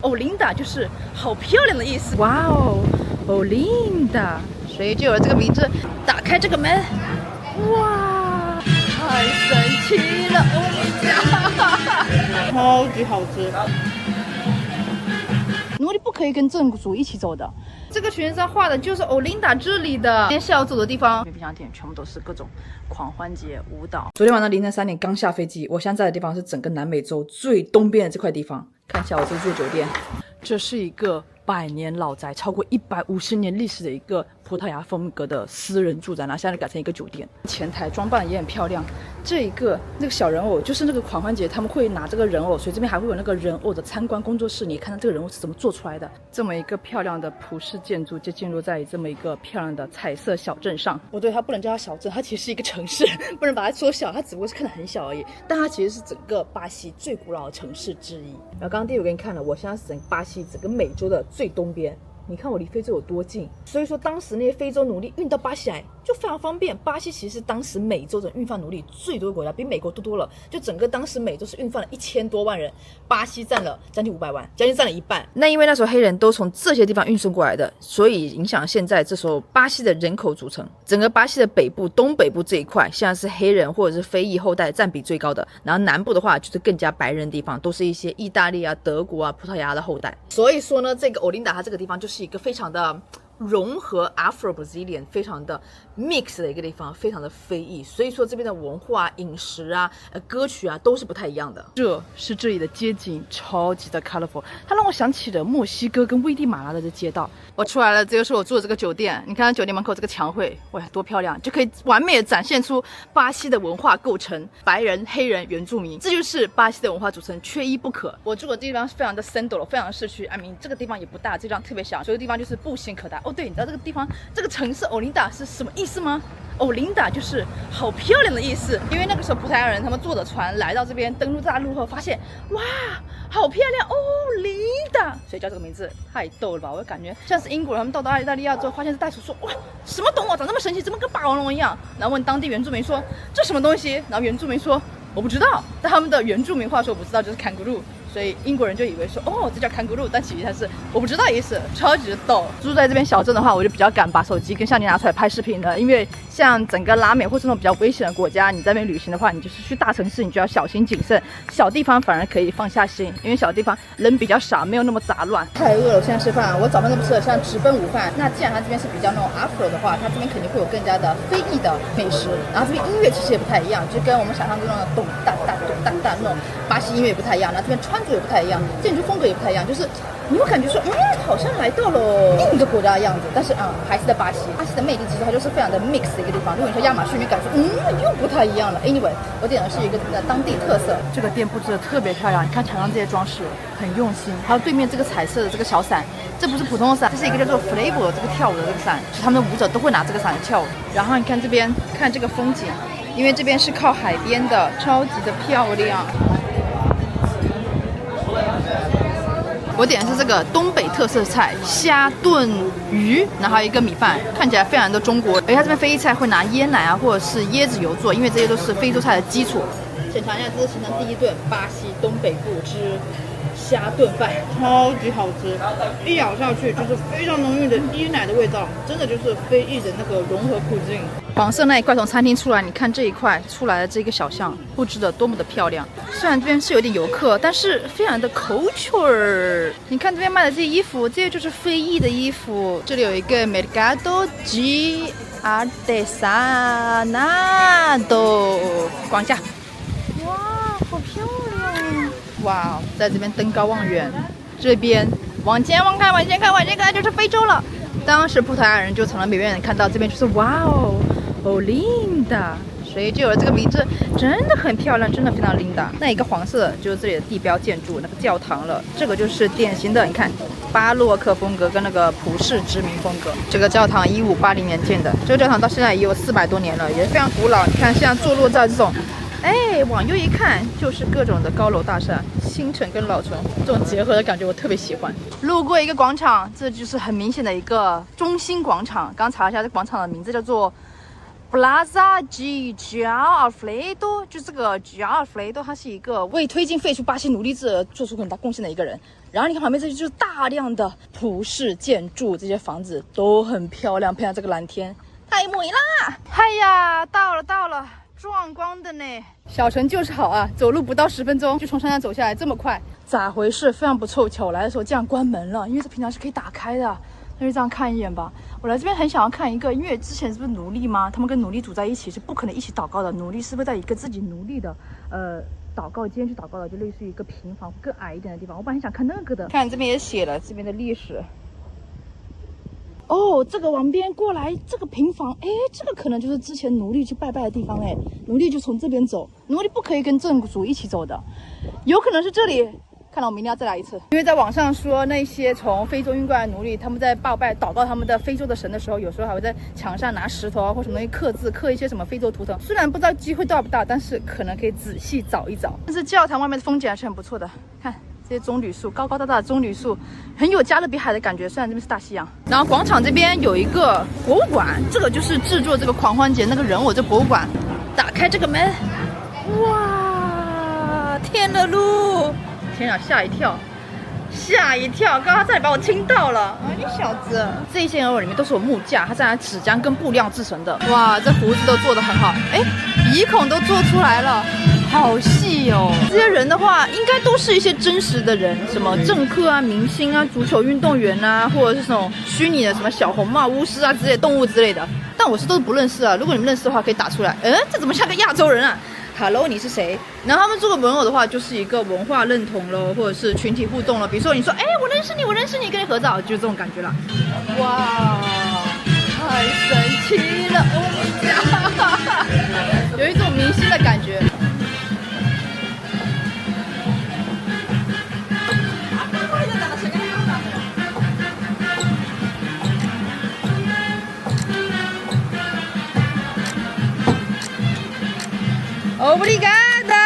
欧琳达就是好漂亮的意思。哇哦，欧琳达，所以就有了这个名字。打开这个门，哇，太神奇了，欧琳达，超级好吃。奴隶不可以跟正主一起走的。这个裙子上画的就是欧琳达这里的。今天下午走的地方，冰箱店全部都是各种狂欢节舞蹈。昨天晚上凌晨3点刚下飞机，我现在在的地方是整个南美洲最东边的这块地方。看一下我这住酒店，这是一个100年老宅，超过150年历史的一个葡萄牙风格的私人住宅，然后现在改成一个酒店。前台装扮也很漂亮，这一个那个小人偶就是那个狂欢节他们会拿这个人偶，所以这边还会有那个人偶的参观工作室，你看到这个人偶是怎么做出来的。这么一个漂亮的葡式建筑就建筑在这么一个漂亮的彩色小镇上。我对它不能叫它小镇，它其实是一个城市，不能把它说小，它只不过是看得很小而已，但它其实是整个巴西最古老的城市之一。然后刚刚第一我给你看了，我现在是整个巴西整个美洲的最东边。你看我离非洲有多近，所以说当时那些非洲奴隶运到巴西来就非常方便。巴西其实是当时美洲的运放奴隶最多的国家，比美国多了。就整个当时美洲是运放了1000多万人，巴西占了将近500万，将近占了一半。那因为那时候黑人都从这些地方运送过来的，所以影响现在这时候巴西的人口组成。整个巴西的北部、东北部这一块，现在是黑人或者是非裔后代占比最高的。然后南部的话就是更加白人的地方，都是一些意大利啊、德国啊、葡萄牙的后代。所以说呢，这个欧琳达它这个地方就是一个非常的融合 Afro-Brazilian 非常的 mix 的一个地方，非常的非裔，所以说这边的文化、饮食啊、歌曲啊都是不太一样的。这是这里的街景，超级的 colorful， 它让我想起了墨西哥跟危地马拉的街道。我出来了，这就是我住的这个酒店，你看酒店门口这个墙绘，哇，多漂亮，就可以完美的展现出巴西的文化构成，白人、黑人、原住民，这就是巴西的文化组成，缺一不可。我住的地方是非常的 central， 非常的市区，这个地方也不大，这地方特别小，所以这个地方就是步行可达。哦，对，你知道这个地方这个城市欧琳达是什么意思吗？欧琳达就是好漂亮的意思，因为那个时候葡萄牙人他们坐着船来到这边登陆大陆后，发现哇，好漂亮，欧琳达，所以叫这个名字。太逗了吧！我感觉像是英国人他们到意大利之后，发现这袋鼠说哇，什么动物长这么神奇，怎么跟霸王龙一样？然后问当地原住民说这什么东西？然后原住民说我不知道，但他们的原住民话说我不知道，就是kangaroo。所以英国人就以为说哦，这叫 kangaroo， 但其实它是我不知道意思，超级的逗。住在这边小镇的话，我就比较敢把手机跟相机拿出来拍视频的，因为像整个拉美或是那种比较危险的国家，你在那边旅行的话，你就是去大城市，你就要小心谨慎，小地方反而可以放下心，因为小地方人比较少，没有那么杂乱。太饿了，我现在吃饭，我早饭都不吃了，现在直奔午饭。那既然它这边是比较那种 Afro 的话，它这边肯定会有更加的非裔的美食，然后这边音乐其实也不太一样，就跟我们想象中的咚哒哒咚哒哒那种巴西音乐也不太一样，然后这边穿着也不太一样，建筑风格也不太一样，就是你会感觉说，好像来到了另一个国家的样子，但是还是在巴西。巴西的魅力其实它就是非常的 mix 的一个地方。如果你说亚马逊，你感觉又不太一样了。Anyway， 我点的是一个当地特色。这个店布置的特别漂亮，你看墙上这些装饰很用心，还有对面这个彩色的这个小伞，这不是普通的伞，这是一个叫做 Flavor 这个跳舞的这个伞，就他们的舞者都会拿这个伞来跳舞。然后你看这边，看这个风景，因为这边是靠海边的，超级的漂亮。我点的是这个东北特色菜虾炖鱼，然后还有一个米饭，看起来非常的中国。而且它这边非裔菜会拿椰奶啊或者是椰子油做，因为这些都是非洲菜的基础。检查一下，这是行程第一顿巴西东北部之虾炖饭，超级好吃，一咬下去就是非常浓郁的椰奶的味道，真的就是非裔的那个融合苦境。黄色那一块从餐厅出来，你看这一块出来的这个小巷布置的多么的漂亮。虽然这边是有点游客，但是非常的 culture。你看这边卖的这些衣服，这些就是非裔的衣服。这里有一个 Mercado de Artesanado， 逛一下。哇，好漂亮！哇，在这边登高望远，这边往前望看，往前看，往前看就是非洲了。当时葡萄牙人就成了美院人看到这边就是哇哦，欧琳达，所以就有了这个名字，真的很漂亮，真的非常琳达。那一个黄色就是这里的地标建筑，那个教堂了。这个就是典型的，你看巴洛克风格跟那个葡式殖民风格。这个教堂1580年建的，这个教堂到现在也有400多年了，也非常古老。你看像坐落在这种。往右一看就是各种的高楼大厦，新城跟老城这种结合的感觉我特别喜欢。路过一个广场，这就是很明显的一个中心广场。刚查了一下，这广场的名字叫做 Plaza de João Alfredo， 就这个 João Alfredo， 他是一个为推进废除巴西奴隶制做出很大贡献的一个人。然后你看旁边这些就是大量的葡式建筑，这些房子都很漂亮，配上这个蓝天，太美啦！哎呀，到了，壮观的呢。小城就是好啊，走路不到10分钟就从山上走下来，这么快，咋回事？非常不凑巧，我来的时候竟然关门了，因为这平常是可以打开的。那就这样看一眼吧。我来这边很想要看一个，因为之前是不是奴隶吗？他们跟奴隶组在一起是不可能一起祷告的，奴隶是不是在一个自己奴隶的祷告间去祷告的，就类似于一个平房更矮一点的地方。我本来很想看那个的，看这边也写了这边的历史。哦，这个往边过来，这个平房，哎，这个可能就是之前奴隶去拜拜的地方，哎，奴隶就从这边走，奴隶不可以跟正主一起走的，有可能是这里。看到我明天要再来一次，因为在网上说那些从非洲运过来的奴隶，他们在拜祷告他们的非洲的神的时候，有时候还会在墙上拿石头啊或什么东西刻字，刻一些什么非洲图腾。虽然不知道机会大不大，但是可能可以仔细找一找。但是教堂外面的风景还是很不错的，看这些棕榈树，高高大大的棕榈树，很有加勒比海的感觉。虽然这边是大西洋，然后广场这边有一个博物馆，这个就是制作这个狂欢节那个人偶。这博物馆，打开这个门，哇，天了噜！天啊，吓一跳！刚刚差点把我听到了啊！你小子，这一些人偶里面都是有木架，它是拿纸浆跟布料制成的。哇，这胡子都做得很好，哎，鼻孔都做出来了，好细哦。这些人的话，应该都是一些真实的人，什么政客啊、明星啊、足球运动员啊，或者是这种虚拟的什么小红帽、巫师啊之类的动物之类的。但我是都不认识啊，如果你们认识的话，可以打出来。这怎么像个亚洲人啊？Hello， 你是谁？然后他们做个人偶的话，就是一个文化认同咯，或者是群体互动了。比如说你说，哎，我认识你，跟你合照，就是这种感觉了。哇，太神奇了！有一种明星的感觉。Obrigada,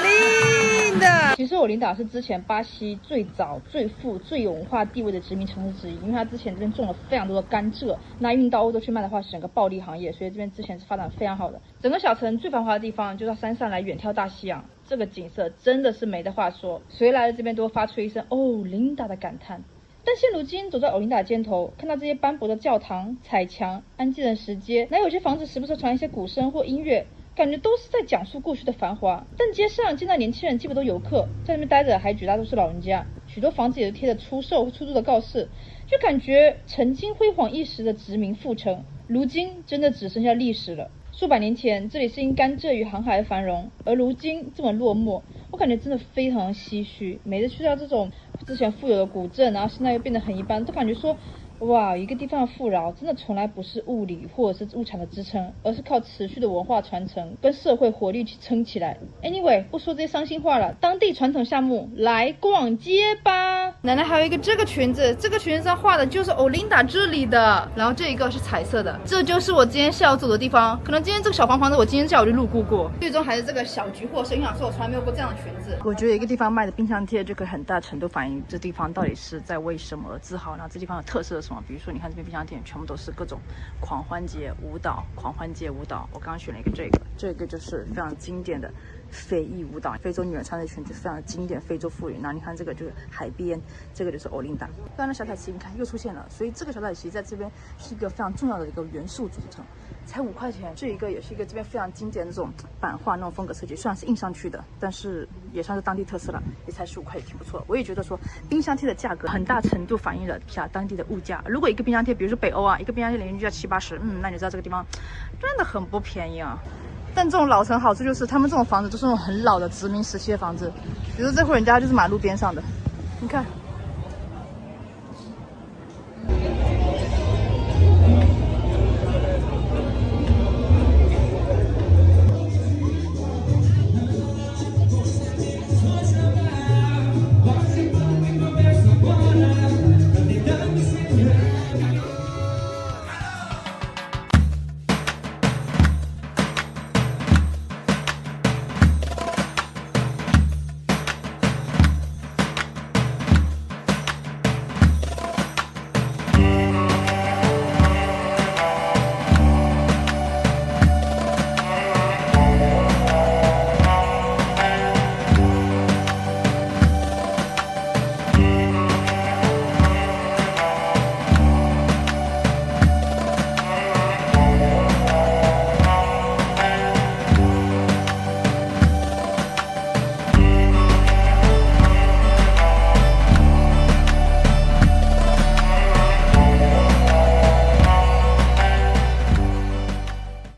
linda。其实欧琳达是之前巴西最早、最富、最有文化地位的殖民城市之一，因为它之前这边种了非常多的甘蔗，那运到欧洲去卖的话是整个暴利行业，所以这边之前是发展非常好的。整个小城最繁华的地方就到山上来远眺大西洋，这个景色真的是没得话说，谁来了这边都会发出一声哦琳达的感叹。但现如今走在欧琳达街头，看到这些斑驳的教堂、彩墙、安静的石阶，那有些房子时不时传一些鼓声或音乐，感觉都是在讲述过去的繁华。但街上见到年轻人基本都游客，在那边待着还绝大多数老人家，许多房子也都贴着出售或出租的告示，就感觉曾经辉煌一时的殖民复城，如今真的只剩下历史了。数百年前这里是因甘蔗与航海的繁荣，而如今这么落寞，我感觉真的非常唏嘘。每次去到这种之前富有的古镇，然后现在又变得很一般，都感觉说哇，一个地方的富饶真的从来不是物理或者是物产的支撑，而是靠持续的文化传承跟社会活力去撑起来。Anyway， 不说这些伤心话了，当地传统项目来逛街吧。奶奶还有一个这个裙子，这个裙子上画的就是欧琳达这里的，然后这一个是彩色的，这就是我今天下午走的地方。可能今天这个小房子我今天下午就路过过，最终还是这个小菊货生意上说我从来没有过这样的裙子。我觉得一个地方卖的冰箱贴就可以很大程度反映这地方到底是在为什么而自豪，然后这地方的特色是什么。比如说你看这边冰箱贴全部都是各种狂欢节舞蹈，我刚刚选了一个这个就是非常经典的非裔舞蹈，非洲女人穿的裙子非常经典，非洲妇女。然后你看这个就是海边，这个就是欧琳达。刚刚小彩旗你看又出现了，所以这个小彩旗在这边是一个非常重要的一个元素组成，才5块钱。这一个也是一个这边非常经典的那种版画那种风格设计，虽然是印上去的，但是也算是当地特色了，也才15块，也挺不错。我也觉得说冰箱贴的价格很大程度反映了一下当地的物价。如果一个冰箱贴，比如说北欧啊，一个冰箱贴人均要70、80，那你知道这个地方真的很不便宜啊。但这种老城好处就是他们这种房子都是那种很老的殖民时期的房子，比如这户人家就是马路边上的，你看